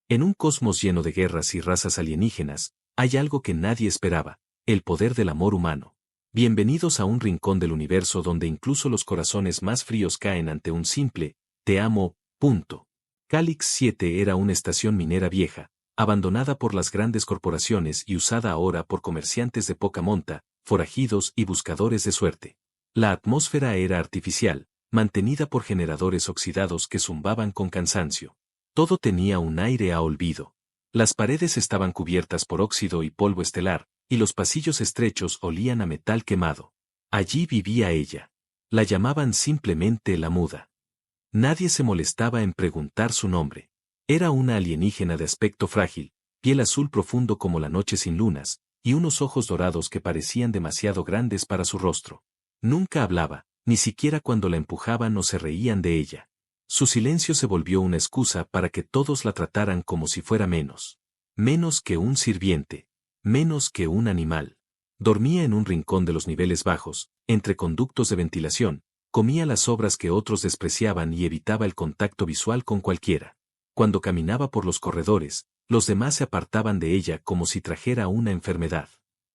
En un cosmos lleno de guerras y razas alienígenas, hay algo que nadie esperaba, el poder del amor humano. Bienvenidos a un rincón del universo donde incluso los corazones más fríos caen ante un simple, te amo, punto. Calix 7 era una estación minera vieja, abandonada por las grandes corporaciones y usada ahora por comerciantes de poca monta, forajidos y buscadores de suerte. La atmósfera era artificial, mantenida por generadores oxidados que zumbaban con cansancio. Todo tenía un aire a olvido. Las paredes estaban cubiertas por óxido y polvo estelar, y los pasillos estrechos olían a metal quemado. Allí vivía ella. La llamaban simplemente la Muda. Nadie se molestaba en preguntar su nombre. Era una alienígena de aspecto frágil, piel azul profundo como la noche sin lunas, y unos ojos dorados que parecían demasiado grandes para su rostro. Nunca hablaba, ni siquiera cuando la empujaban o se reían de ella. Su silencio se volvió una excusa para que todos la trataran como si fuera menos. Menos que un sirviente. Menos que un animal. Dormía en un rincón de los niveles bajos, entre conductos de ventilación, comía las sobras que otros despreciaban y evitaba el contacto visual con cualquiera. Cuando caminaba por los corredores, los demás se apartaban de ella como si trajera una enfermedad.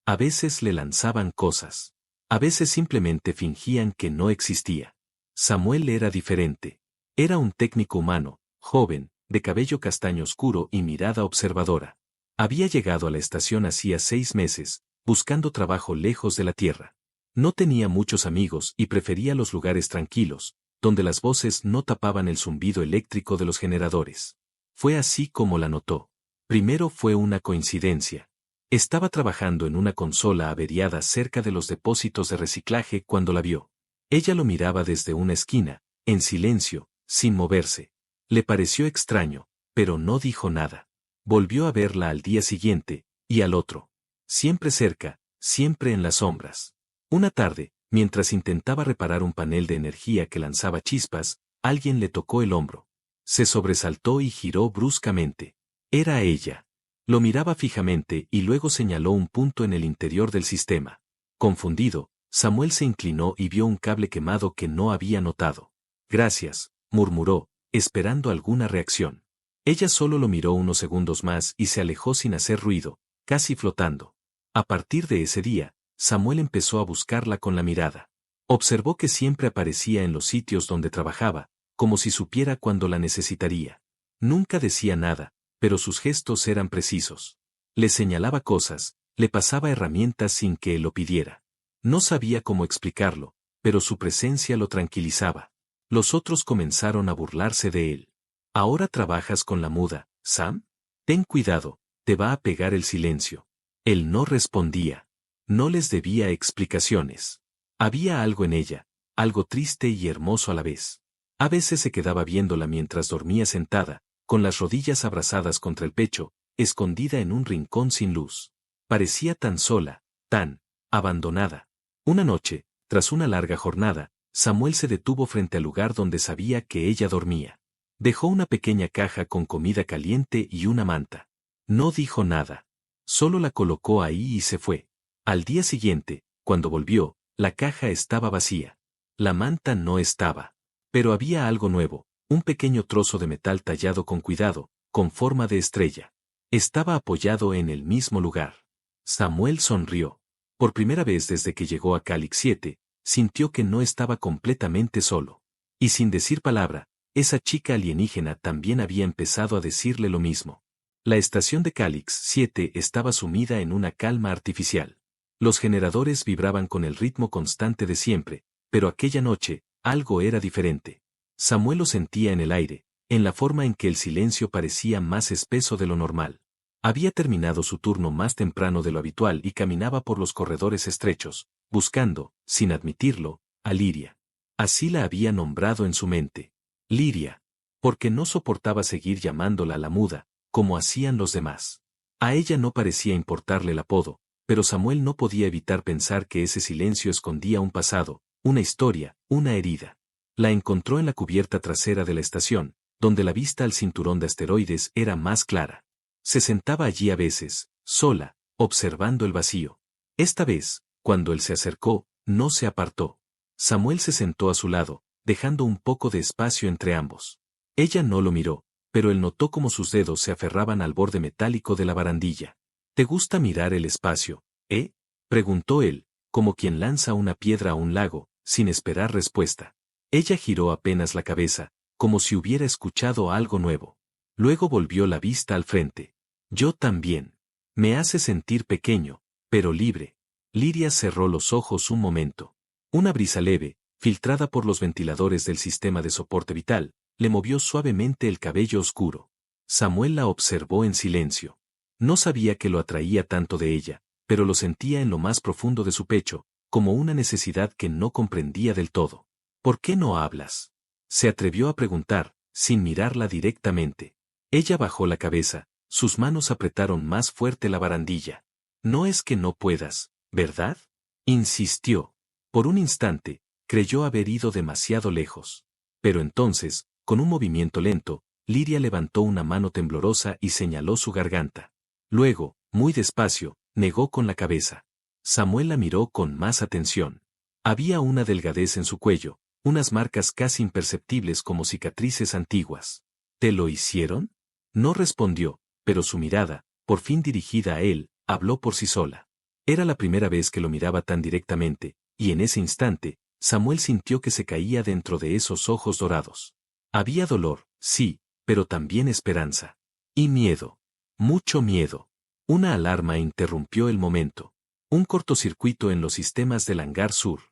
A veces le lanzaban cosas. A veces simplemente fingían que no existía. Samuel era diferente. Era un técnico humano, joven, de cabello castaño oscuro y mirada observadora. Había llegado a la estación hacía 6 meses, buscando trabajo lejos de la Tierra. No tenía muchos amigos y prefería los lugares tranquilos, donde las voces no tapaban el zumbido eléctrico de los generadores. Fue así como la notó. Primero fue una coincidencia. Estaba trabajando en una consola averiada cerca de los depósitos de reciclaje cuando la vio. Ella lo miraba desde una esquina, en silencio, sin moverse. Le pareció extraño, pero no dijo nada. Volvió a verla al día siguiente, y al otro. Siempre cerca, siempre en las sombras. Una tarde, mientras intentaba reparar un panel de energía que lanzaba chispas, alguien le tocó el hombro. Se sobresaltó y giró bruscamente. Era ella. Lo miraba fijamente y luego señaló un punto en el interior del sistema. Confundido, Samuel se inclinó y vio un cable quemado que no había notado. Gracias, murmuró, esperando alguna reacción. Ella solo lo miró unos segundos más y se alejó sin hacer ruido, casi flotando. A partir de ese día, Samuel empezó a buscarla con la mirada. Observó que siempre aparecía en los sitios donde trabajaba, como si supiera cuándo la necesitaría. Nunca decía nada, pero sus gestos eran precisos. Le señalaba cosas, le pasaba herramientas sin que él lo pidiera. No sabía cómo explicarlo, pero su presencia lo tranquilizaba. Los otros comenzaron a burlarse de él. ¿Ahora trabajas con la Muda, Sam? Ten cuidado, te va a pegar el silencio. Él no respondía. No les debía explicaciones. Había algo en ella, algo triste y hermoso a la vez. A veces se quedaba viéndola mientras dormía sentada, con las rodillas abrazadas contra el pecho, escondida en un rincón sin luz. Parecía tan sola, tan abandonada. Una noche, tras una larga jornada, Samuel se detuvo frente al lugar donde sabía que ella dormía. Dejó una pequeña caja con comida caliente y una manta. No dijo nada. Solo la colocó ahí y se fue. Al día siguiente, cuando volvió, la caja estaba vacía. La manta no estaba. Pero había algo nuevo, un pequeño trozo de metal tallado con cuidado, con forma de estrella. Estaba apoyado en el mismo lugar. Samuel sonrió. Por primera vez desde que llegó a Calix 7, sintió que no estaba completamente solo. Y sin decir palabra, esa chica alienígena también había empezado a decirle lo mismo. La estación de Calix 7 estaba sumida en una calma artificial. Los generadores vibraban con el ritmo constante de siempre, pero aquella noche, algo era diferente. Samuel lo sentía en el aire, en la forma en que el silencio parecía más espeso de lo normal. Había terminado su turno más temprano de lo habitual y caminaba por los corredores estrechos, buscando, sin admitirlo, a Liria. Así la había nombrado en su mente. Liria. Porque no soportaba seguir llamándola la Muda, como hacían los demás. A ella no parecía importarle el apodo, pero Samuel no podía evitar pensar que ese silencio escondía un pasado, una historia, una herida. La encontró en la cubierta trasera de la estación, donde la vista al cinturón de asteroides era más clara. Se sentaba allí a veces, sola, observando el vacío. Esta vez, cuando él se acercó, no se apartó. Samuel se sentó a su lado, dejando un poco de espacio entre ambos. Ella no lo miró, pero él notó cómo sus dedos se aferraban al borde metálico de la barandilla. ¿Te gusta mirar el espacio, eh? Preguntó él, como quien lanza una piedra a un lago, sin esperar respuesta. Ella giró apenas la cabeza, como si hubiera escuchado algo nuevo. Luego volvió la vista al frente. Yo también. Me hace sentir pequeño, pero libre. Liria cerró los ojos un momento. Una brisa leve, filtrada por los ventiladores del sistema de soporte vital, le movió suavemente el cabello oscuro. Samuel la observó en silencio. No sabía que lo atraía tanto de ella, pero lo sentía en lo más profundo de su pecho, como una necesidad que no comprendía del todo. ¿Por qué no hablas? Se atrevió a preguntar, sin mirarla directamente. Ella bajó la cabeza, sus manos apretaron más fuerte la barandilla. No es que no puedas, ¿verdad? Insistió. Por un instante, creyó haber ido demasiado lejos. Pero entonces, con un movimiento lento, Liria levantó una mano temblorosa y señaló su garganta. Luego, muy despacio, negó con la cabeza. Samuel la miró con más atención. Había una delgadez en su cuello, unas marcas casi imperceptibles como cicatrices antiguas. ¿Te lo hicieron? No respondió, pero su mirada, por fin dirigida a él, habló por sí sola. Era la primera vez que lo miraba tan directamente, y en ese instante, Samuel sintió que se caía dentro de esos ojos dorados. Había dolor, sí, pero también esperanza. Y miedo. Mucho miedo. Una alarma interrumpió el momento. Un cortocircuito en los sistemas del hangar sur.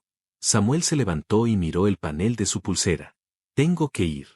Samuel se levantó y miró el panel de su pulsera. Tengo que ir.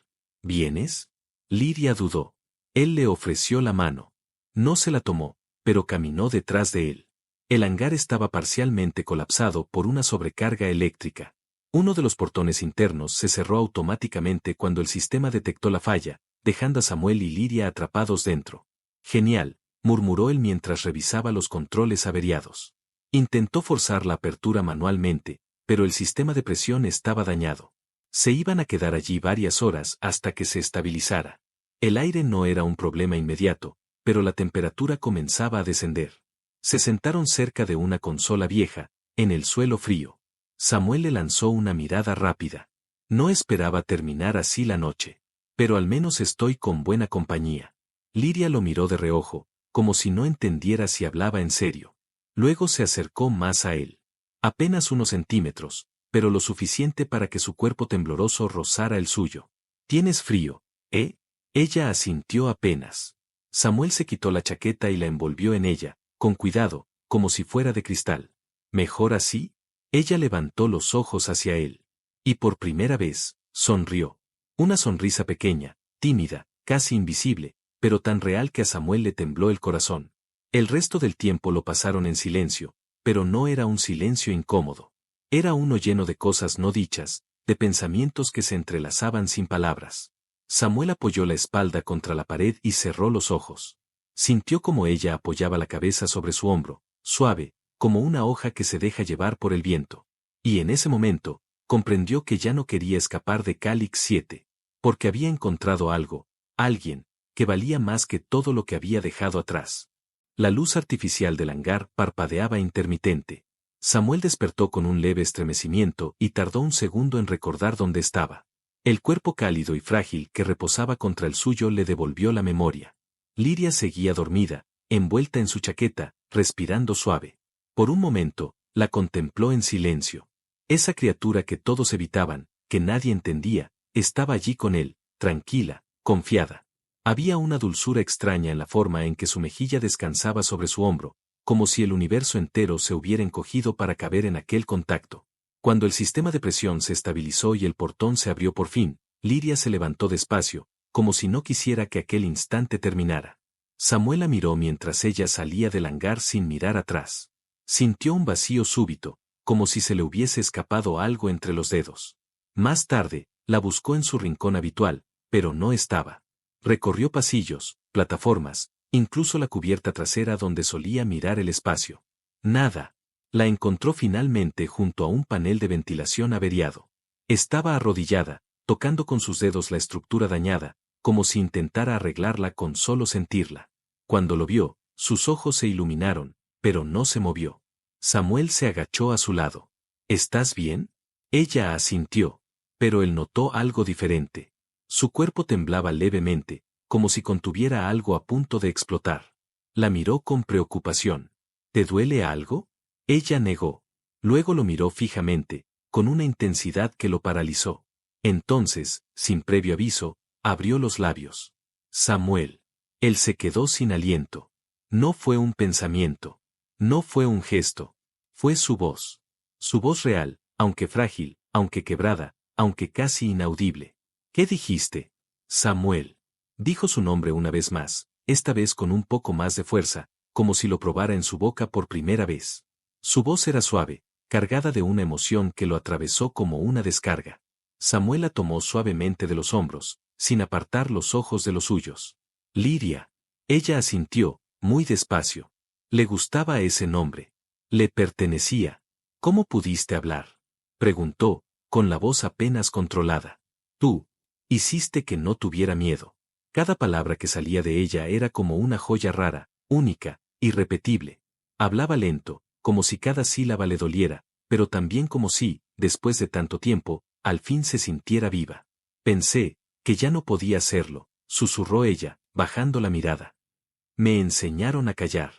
¿Vienes? Liria dudó. Él le ofreció la mano. No se la tomó, pero caminó detrás de él. El hangar estaba parcialmente colapsado por una sobrecarga eléctrica. Uno de los portones internos se cerró automáticamente cuando el sistema detectó la falla, dejando a Samuel y Liria atrapados dentro. Genial, murmuró él mientras revisaba los controles averiados. Intentó forzar la apertura manualmente, pero el sistema de presión estaba dañado. Se iban a quedar allí varias horas hasta que se estabilizara. El aire no era un problema inmediato, pero la temperatura comenzaba a descender. Se sentaron cerca de una consola vieja, en el suelo frío. Samuel le lanzó una mirada rápida. No esperaba terminar así la noche. Pero al menos estoy con buena compañía. Liria lo miró de reojo, como si no entendiera si hablaba en serio. Luego se acercó más a él. Apenas unos centímetros, pero lo suficiente para que su cuerpo tembloroso rozara el suyo. ¿Tienes frío, eh? Ella asintió apenas. Samuel se quitó la chaqueta y la envolvió en ella, con cuidado, como si fuera de cristal. ¿Mejor así? Ella levantó los ojos hacia él. Y por primera vez, sonrió. Una sonrisa pequeña, tímida, casi invisible, pero tan real que a Samuel le tembló el corazón. El resto del tiempo lo pasaron en silencio, pero no era un silencio incómodo. Era uno lleno de cosas no dichas, de pensamientos que se entrelazaban sin palabras. Samuel apoyó la espalda contra la pared y cerró los ojos. Sintió como ella apoyaba la cabeza sobre su hombro, suave, como una hoja que se deja llevar por el viento. Y en ese momento, comprendió que ya no quería escapar de Calix 7, porque había encontrado algo, alguien, que valía más que todo lo que había dejado atrás. La luz artificial del hangar parpadeaba intermitente. Samuel despertó con un leve estremecimiento y tardó un segundo en recordar dónde estaba. El cuerpo cálido y frágil que reposaba contra el suyo le devolvió la memoria. Liria seguía dormida, envuelta en su chaqueta, respirando suave. Por un momento, la contempló en silencio. Esa criatura que todos evitaban, que nadie entendía, estaba allí con él, tranquila, confiada. Había una dulzura extraña en la forma en que su mejilla descansaba sobre su hombro, como si el universo entero se hubiera encogido para caber en aquel contacto. Cuando el sistema de presión se estabilizó y el portón se abrió por fin, Liria se levantó despacio, como si no quisiera que aquel instante terminara. Samuel la miró mientras ella salía del hangar sin mirar atrás. Sintió un vacío súbito, como si se le hubiese escapado algo entre los dedos. Más tarde, la buscó en su rincón habitual, pero no estaba. Recorrió pasillos, plataformas, incluso la cubierta trasera donde solía mirar el espacio. Nada. La encontró finalmente junto a un panel de ventilación averiado. Estaba arrodillada, tocando con sus dedos la estructura dañada, como si intentara arreglarla con solo sentirla. Cuando lo vio, sus ojos se iluminaron, pero no se movió. Samuel se agachó a su lado. ¿Estás bien? Ella asintió, pero él notó algo diferente. Su cuerpo temblaba levemente, como si contuviera algo a punto de explotar. La miró con preocupación. ¿Te duele algo? Ella negó. Luego lo miró fijamente, con una intensidad que lo paralizó. Entonces, sin previo aviso, abrió los labios. Samuel. Él se quedó sin aliento. No fue un pensamiento. No fue un gesto. Fue su voz. Su voz real, aunque frágil, aunque quebrada, aunque casi inaudible. ¿Qué dijiste? Samuel. Dijo su nombre una vez más, esta vez con un poco más de fuerza, como si lo probara en su boca por primera vez. Su voz era suave, cargada de una emoción que lo atravesó como una descarga. Samuel la tomó suavemente de los hombros, sin apartar los ojos de los suyos. Liria. Ella asintió, muy despacio. Le gustaba ese nombre. Le pertenecía. ¿Cómo pudiste hablar? Preguntó, con la voz apenas controlada. Tú. Hiciste que no tuviera miedo. Cada palabra que salía de ella era como una joya rara, única, irrepetible. Hablaba lento, como si cada sílaba le doliera, pero también como si, después de tanto tiempo, al fin se sintiera viva. Pensé que ya no podía hacerlo, susurró ella, bajando la mirada. Me enseñaron a callar.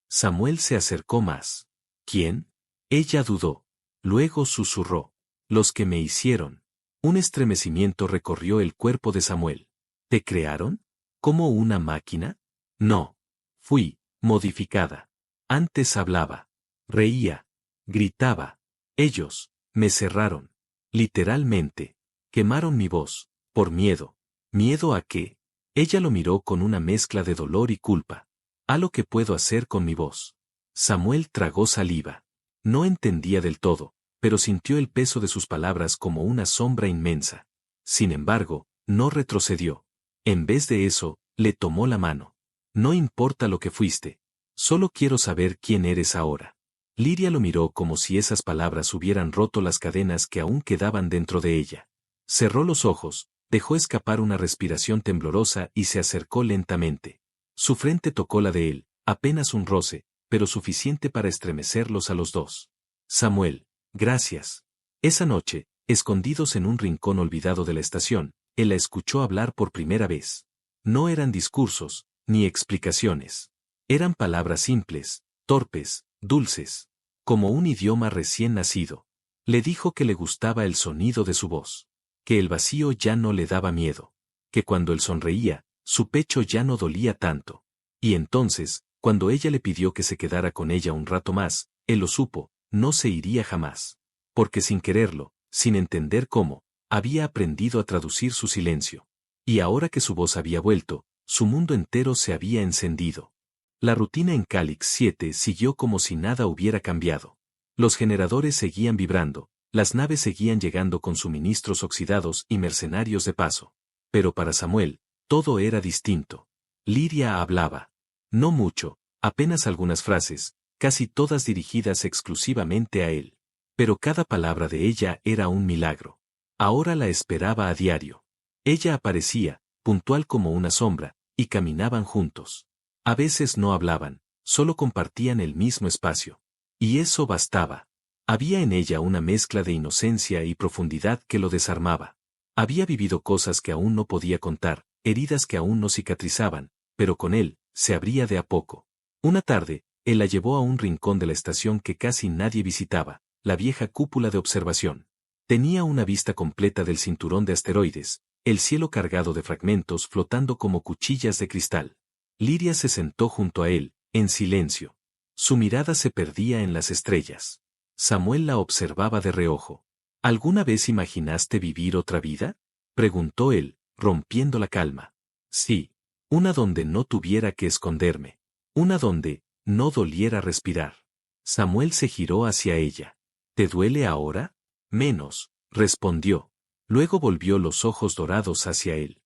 Samuel se acercó más. ¿Quién? Ella dudó. Luego susurró. Los que me hicieron. Un estremecimiento recorrió el cuerpo de Samuel. ¿Te crearon? ¿Como una máquina? No. Fui modificada. Antes hablaba. Reía. Gritaba. Ellos me cerraron. Literalmente. Quemaron mi voz. Por miedo. ¿Miedo a qué? Ella lo miró con una mezcla de dolor y culpa. A lo que puedo hacer con mi voz. Samuel tragó saliva. No entendía del todo, pero sintió el peso de sus palabras como una sombra inmensa. Sin embargo, no retrocedió. En vez de eso, le tomó la mano. No importa lo que fuiste. Solo quiero saber quién eres ahora. Liria lo miró como si esas palabras hubieran roto las cadenas que aún quedaban dentro de ella. Cerró los ojos, dejó escapar una respiración temblorosa y se acercó lentamente. Su frente tocó la de él, apenas un roce, pero suficiente para estremecerlos a los dos. Samuel, gracias. Esa noche, escondidos en un rincón olvidado de la estación, él la escuchó hablar por primera vez. No eran discursos, ni explicaciones. Eran palabras simples, torpes, dulces, como un idioma recién nacido. Le dijo que le gustaba el sonido de su voz, que el vacío ya no le daba miedo, que cuando él sonreía, su pecho ya no dolía tanto. Y entonces, cuando ella le pidió que se quedara con ella un rato más, él lo supo, no se iría jamás. Porque sin quererlo, sin entender cómo, había aprendido a traducir su silencio. Y ahora que su voz había vuelto, su mundo entero se había encendido. La rutina en Calix 7 siguió como si nada hubiera cambiado. Los generadores seguían vibrando, las naves seguían llegando con suministros oxidados y mercenarios de paso. Pero para Samuel, todo era distinto. Liria hablaba. No mucho, apenas algunas frases, casi todas dirigidas exclusivamente a él. Pero cada palabra de ella era un milagro. Ahora la esperaba a diario. Ella aparecía, puntual como una sombra, y caminaban juntos. A veces no hablaban, solo compartían el mismo espacio. Y eso bastaba. Había en ella una mezcla de inocencia y profundidad que lo desarmaba. Había vivido cosas que aún no podía contar, heridas que aún no cicatrizaban, pero con él, se abría de a poco. Una tarde, él la llevó a un rincón de la estación que casi nadie visitaba, la vieja cúpula de observación. Tenía una vista completa del cinturón de asteroides, el cielo cargado de fragmentos flotando como cuchillas de cristal. Liria se sentó junto a él, en silencio. Su mirada se perdía en las estrellas. Samuel la observaba de reojo. ¿Alguna vez imaginaste vivir otra vida? Preguntó él, rompiendo la calma. Sí, una donde no tuviera que esconderme. Una donde no doliera respirar. Samuel se giró hacia ella. ¿Te duele ahora? Menos, respondió. Luego volvió los ojos dorados hacia él.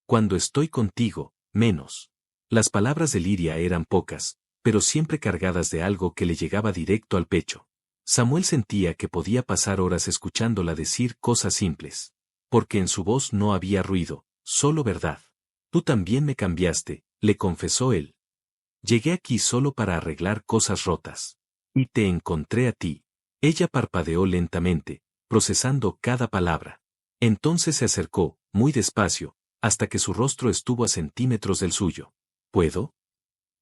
Cuando estoy contigo, menos. Las palabras de Liria eran pocas, pero siempre cargadas de algo que le llegaba directo al pecho. Samuel sentía que podía pasar horas escuchándola decir cosas simples. Porque en su voz no había ruido, solo verdad. Tú también me cambiaste, le confesó él. Llegué aquí solo para arreglar cosas rotas. Y te encontré a ti. Ella parpadeó lentamente, procesando cada palabra. Entonces se acercó, muy despacio, hasta que su rostro estuvo a centímetros del suyo. ¿Puedo?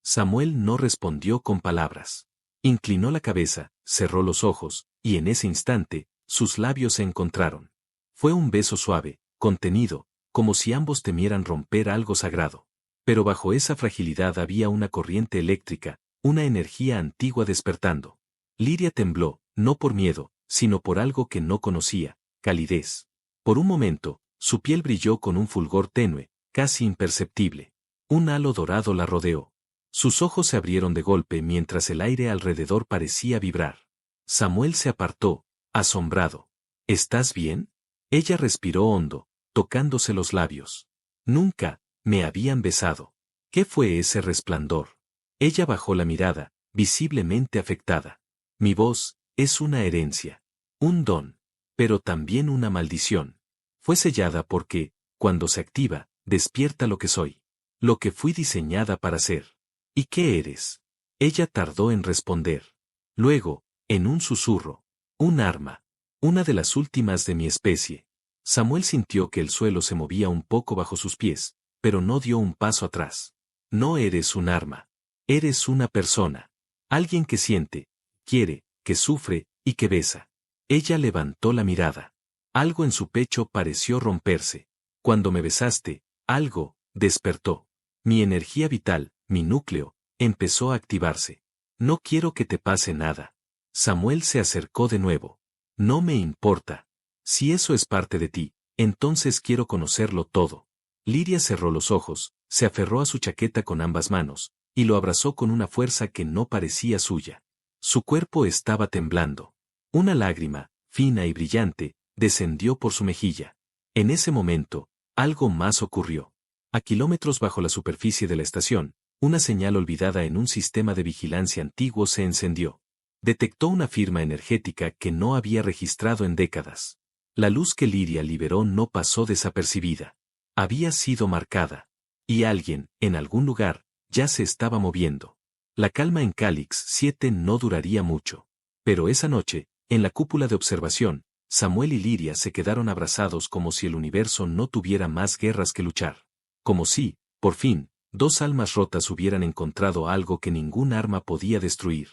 Samuel no respondió con palabras. Inclinó la cabeza, cerró los ojos, y en ese instante, sus labios se encontraron. Fue un beso suave, contenido, como si ambos temieran romper algo sagrado. Pero bajo esa fragilidad había una corriente eléctrica, una energía antigua despertando. Liria tembló, no por miedo, sino por algo que no conocía, calidez. Por un momento, su piel brilló con un fulgor tenue, casi imperceptible. Un halo dorado la rodeó. Sus ojos se abrieron de golpe mientras el aire alrededor parecía vibrar. Samuel se apartó, asombrado. ¿Estás bien? Ella respiró hondo, tocándose los labios. Nunca me habían besado. ¿Qué fue ese resplandor? Ella bajó la mirada, visiblemente afectada. Mi voz es una herencia, un don, pero también una maldición. Fue sellada porque, cuando se activa, despierta lo que soy, lo que fui diseñada para ser. ¿Y qué eres? Ella tardó en responder. Luego, en un susurro, un arma, una de las últimas de mi especie. Samuel sintió que el suelo se movía un poco bajo sus pies, pero no dio un paso atrás. No eres un arma. Eres una persona. Alguien que siente, quiere, que sufre, y que besa. Ella levantó la mirada. Algo en su pecho pareció romperse. Cuando me besaste, algo despertó. Mi energía vital, mi núcleo, empezó a activarse. No quiero que te pase nada. Samuel se acercó de nuevo. No me importa. Si eso es parte de ti, entonces quiero conocerlo todo. Liria cerró los ojos, se aferró a su chaqueta con ambas manos, y lo abrazó con una fuerza que no parecía suya. Su cuerpo estaba temblando. Una lágrima, fina y brillante, descendió por su mejilla. En ese momento, algo más ocurrió. A kilómetros bajo la superficie de la estación, una señal olvidada en un sistema de vigilancia antiguo se encendió. Detectó una firma energética que no había registrado en décadas. La luz que Liria liberó no pasó desapercibida. Había sido marcada. Y alguien, en algún lugar, ya se estaba moviendo. La calma en Calix 7 no duraría mucho. Pero esa noche, en la cúpula de observación, Samuel y Liria se quedaron abrazados como si el universo no tuviera más guerras que luchar. Como si, por fin, dos almas rotas hubieran encontrado algo que ningún arma podía destruir.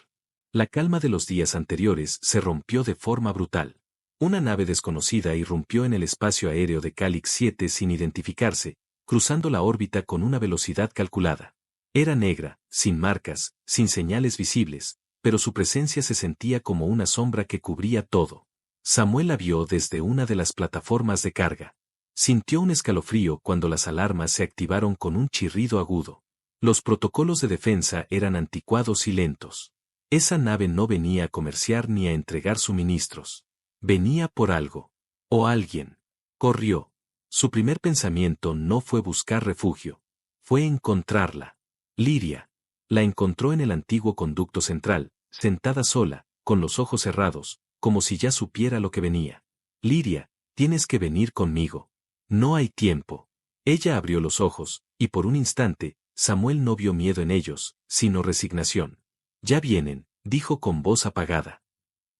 La calma de los días anteriores se rompió de forma brutal. Una nave desconocida irrumpió en el espacio aéreo de Calix 7 sin identificarse, cruzando la órbita con una velocidad calculada. Era negra, sin marcas, sin señales visibles, pero su presencia se sentía como una sombra que cubría todo. Samuel la vio desde una de las plataformas de carga. Sintió un escalofrío cuando las alarmas se activaron con un chirrido agudo. Los protocolos de defensa eran anticuados y lentos. Esa nave no venía a comerciar ni a entregar suministros. Venía por algo. O alguien. Corrió. Su primer pensamiento no fue buscar refugio. Fue encontrarla. Liria. La encontró en el antiguo conducto central, sentada sola, con los ojos cerrados, como si ya supiera lo que venía. Liria, tienes que venir conmigo. No hay tiempo. Ella abrió los ojos, y por un instante, Samuel no vio miedo en ellos, sino resignación. Ya vienen, dijo con voz apagada.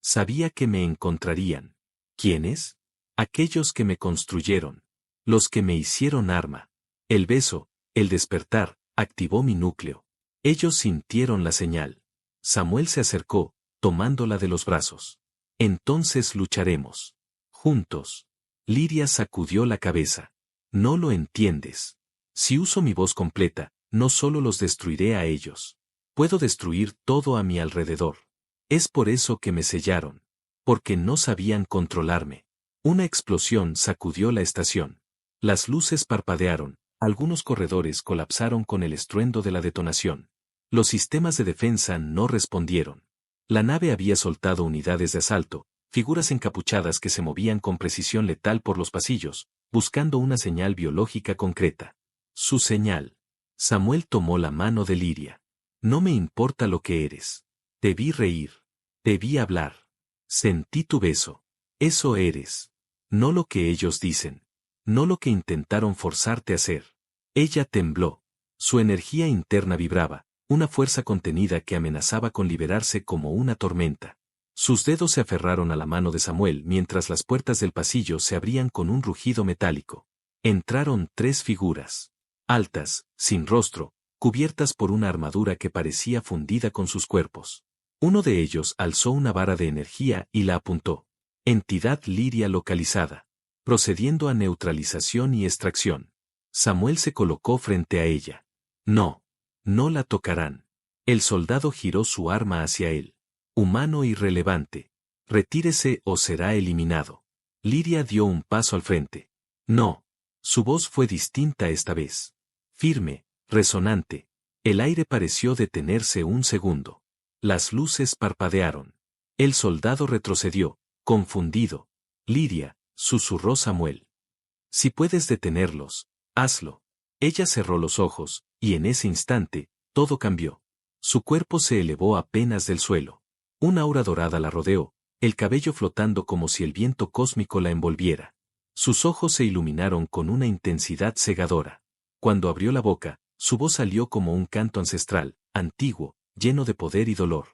Sabía que me encontrarían. ¿Quiénes? Aquellos que me construyeron. Los que me hicieron arma. El beso, el despertar, activó mi núcleo. Ellos sintieron la señal. Samuel se acercó, tomándola de los brazos. Entonces lucharemos. Juntos. Liria sacudió la cabeza. No lo entiendes. Si uso mi voz completa, no solo los destruiré a ellos. Puedo destruir todo a mi alrededor. Es por eso que me sellaron. Porque no sabían controlarme. Una explosión sacudió la estación. Las luces parpadearon, algunos corredores colapsaron con el estruendo de la detonación. Los sistemas de defensa no respondieron. La nave había soltado unidades de asalto, figuras encapuchadas que se movían con precisión letal por los pasillos, buscando una señal biológica concreta. Su señal. Samuel tomó la mano de Liria. No me importa lo que eres. Te vi reír. Te vi hablar. Sentí tu beso. Eso eres. No lo que ellos dicen. No lo que intentaron forzarte a hacer. Ella tembló. Su energía interna vibraba, una fuerza contenida que amenazaba con liberarse como una tormenta. Sus dedos se aferraron a la mano de Samuel mientras las puertas del pasillo se abrían con un rugido metálico. Entraron 3 figuras. Altas, sin rostro, cubiertas por una armadura que parecía fundida con sus cuerpos. Uno de ellos alzó una vara de energía y la apuntó. Entidad Liria localizada. Procediendo a neutralización y extracción. Samuel se colocó frente a ella. No. No la tocarán. El soldado giró su arma hacia él. Humano irrelevante. Retírese o será eliminado. Liria dio un paso al frente. No. Su voz fue distinta esta vez. Firme, resonante. El aire pareció detenerse un segundo. Las luces parpadearon. El soldado retrocedió, confundido. Liria, susurró Samuel. Si puedes detenerlos, hazlo. Ella cerró los ojos, y en ese instante, todo cambió. Su cuerpo se elevó apenas del suelo. Una aura dorada la rodeó, el cabello flotando como si el viento cósmico la envolviera. Sus ojos se iluminaron con una intensidad cegadora. Cuando abrió la boca, su voz salió como un canto ancestral, antiguo, lleno de poder y dolor.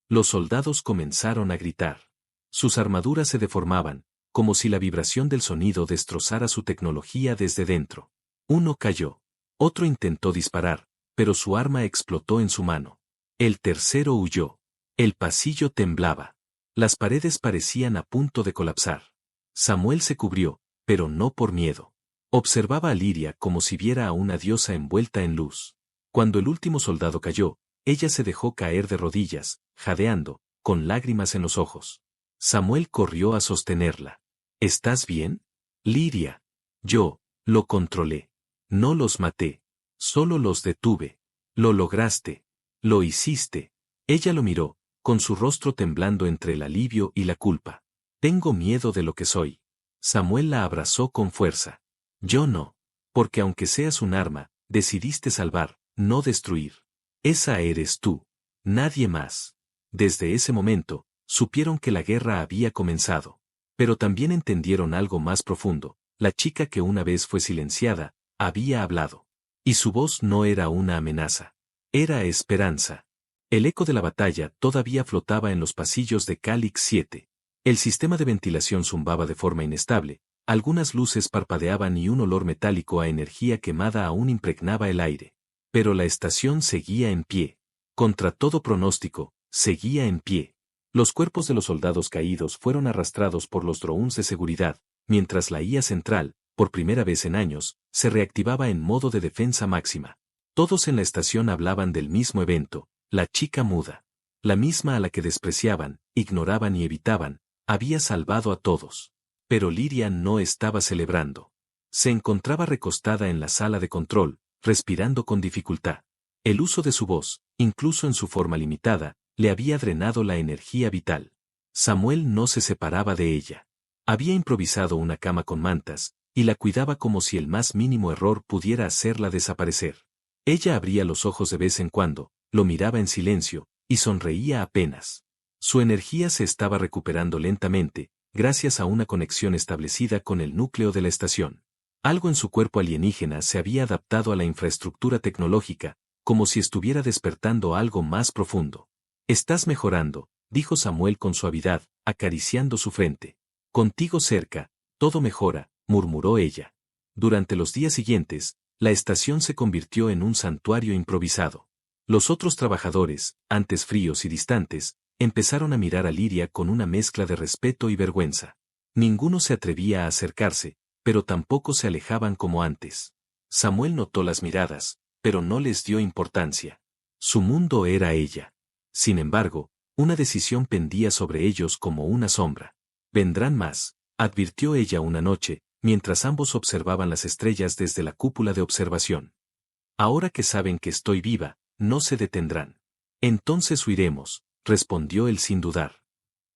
Los soldados comenzaron a gritar. Sus armaduras se deformaban, como si la vibración del sonido destrozara su tecnología desde dentro. Uno cayó. Otro intentó disparar, pero su arma explotó en su mano. El tercero huyó. El pasillo temblaba. Las paredes parecían a punto de colapsar. Samuel se cubrió, pero no por miedo. Observaba a Liria como si viera a una diosa envuelta en luz. Cuando el último soldado cayó, ella se dejó caer de rodillas, jadeando, con lágrimas en los ojos. Samuel corrió a sostenerla. ¿Estás bien? Liria. Yo, lo controlé. No los maté. Solo los detuve. Lo lograste. Lo hiciste. Ella lo miró, con su rostro temblando entre el alivio y la culpa. Tengo miedo de lo que soy. Samuel la abrazó con fuerza. Yo no. Porque aunque seas un arma, decidiste salvar, no destruir. Esa eres tú. Nadie más. Desde ese momento, supieron que la guerra había comenzado. Pero también entendieron algo más profundo. La chica que una vez fue silenciada, había hablado. Y su voz no era una amenaza. Era esperanza. El eco de la batalla todavía flotaba en los pasillos de Calix 7. El sistema de ventilación zumbaba de forma inestable, algunas luces parpadeaban y un olor metálico a energía quemada aún impregnaba el aire. Pero la estación seguía en pie. Contra todo pronóstico, seguía en pie. Los cuerpos de los soldados caídos fueron arrastrados por los drones de seguridad, mientras la IA central, por primera vez en años, se reactivaba en modo de defensa máxima. Todos en la estación hablaban del mismo evento, la chica muda. La misma a la que despreciaban, ignoraban y evitaban, había salvado a todos. Pero Liria no estaba celebrando. Se encontraba recostada en la sala de control, respirando con dificultad. El uso de su voz, incluso en su forma limitada, le había drenado la energía vital. Samuel no se separaba de ella. Había improvisado una cama con mantas, y la cuidaba como si el más mínimo error pudiera hacerla desaparecer. Ella abría los ojos de vez en cuando, lo miraba en silencio, y sonreía apenas. Su energía se estaba recuperando lentamente, gracias a una conexión establecida con el núcleo de la estación. Algo en su cuerpo alienígena se había adaptado a la infraestructura tecnológica, como si estuviera despertando algo más profundo. Estás mejorando, dijo Samuel con suavidad, acariciando su frente. Contigo cerca, todo mejora, murmuró ella. Durante los días siguientes, la estación se convirtió en un santuario improvisado. Los otros trabajadores, antes fríos y distantes, empezaron a mirar a Liria con una mezcla de respeto y vergüenza. Ninguno se atrevía a acercarse, pero tampoco se alejaban como antes. Samuel notó las miradas, pero no les dio importancia. Su mundo era ella. Sin embargo, una decisión pendía sobre ellos como una sombra. Vendrán más, advirtió ella una noche, mientras ambos observaban las estrellas desde la cúpula de observación. Ahora que saben que estoy viva, no se detendrán. Entonces huiremos, respondió él sin dudar.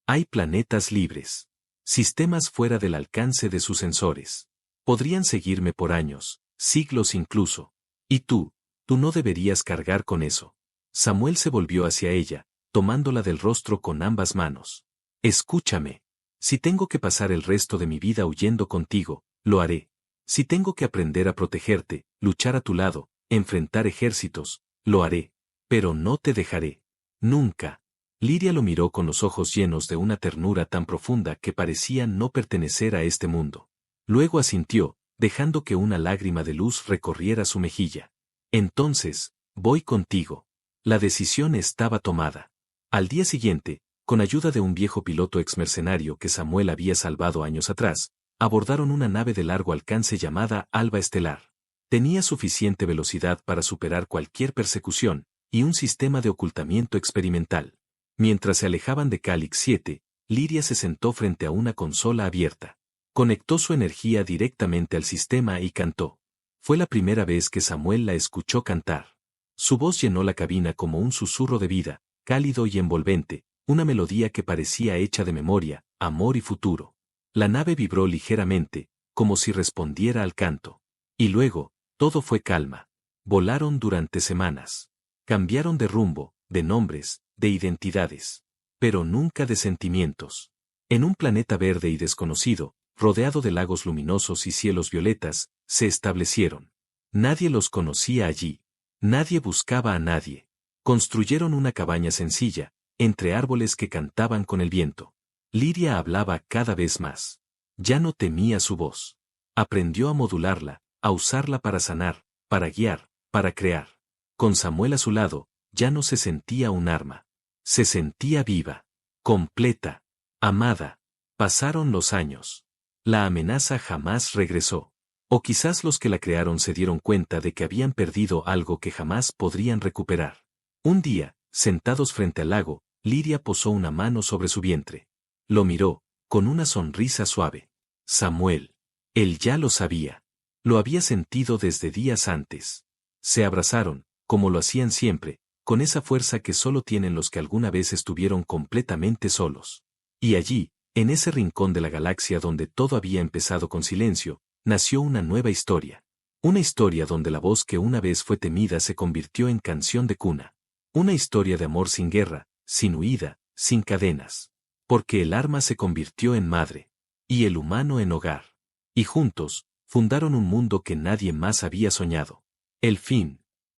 Hay planetas libres. Sistemas fuera del alcance de sus sensores. Podrían seguirme por años, siglos incluso. Y tú no deberías cargar con eso. Samuel se volvió hacia ella, tomándola del rostro con ambas manos. Escúchame. Si tengo que pasar el resto de mi vida huyendo contigo, lo haré. Si tengo que aprender a protegerte, luchar a tu lado, enfrentar ejércitos, lo haré. Pero no te dejaré. Nunca. Liria lo miró con los ojos llenos de una ternura tan profunda que parecía no pertenecer a este mundo. Luego asintió, dejando que una lágrima de luz recorriera su mejilla. Entonces, voy contigo. La decisión estaba tomada. Al día siguiente, con ayuda de un viejo piloto exmercenario que Samuel había salvado años atrás, abordaron una nave de largo alcance llamada Alba Estelar. Tenía suficiente velocidad para superar cualquier persecución, y un sistema de ocultamiento experimental. Mientras se alejaban de Calix 7, Lyria se sentó frente a una consola abierta. Conectó su energía directamente al sistema y cantó. Fue la primera vez que Samuel la escuchó cantar. Su voz llenó la cabina como un susurro de vida, cálido y envolvente, una melodía que parecía hecha de memoria, amor y futuro. La nave vibró ligeramente, como si respondiera al canto. Y luego, todo fue calma. Volaron durante semanas. Cambiaron de rumbo, de nombres, de identidades. Pero nunca de sentimientos. En un planeta verde y desconocido, rodeado de lagos luminosos y cielos violetas, se establecieron. Nadie los conocía allí. Nadie buscaba a nadie. Construyeron una cabaña sencilla, entre árboles que cantaban con el viento. Lyria hablaba cada vez más. Ya no temía su voz. Aprendió a modularla, a usarla para sanar, para guiar, para crear. Con Samuel a su lado, ya no se sentía un arma. Se sentía viva, completa, amada. Pasaron los años. La amenaza jamás regresó. O quizás los que la crearon se dieron cuenta de que habían perdido algo que jamás podrían recuperar. Un día, sentados frente al lago, Lyria posó una mano sobre su vientre. Lo miró, con una sonrisa suave. Samuel. Él ya lo sabía. Lo había sentido desde días antes. Se abrazaron, como lo hacían siempre, con esa fuerza que solo tienen los que alguna vez estuvieron completamente solos. Y allí, en ese rincón de la galaxia donde todo había empezado con silencio, nació una nueva historia. Una historia donde la voz que una vez fue temida se convirtió en canción de cuna. Una historia de amor sin guerra, sin huida, sin cadenas. Porque el arma se convirtió en madre. Y el humano en hogar. Y juntos, fundaron un mundo que nadie más había soñado. El fin.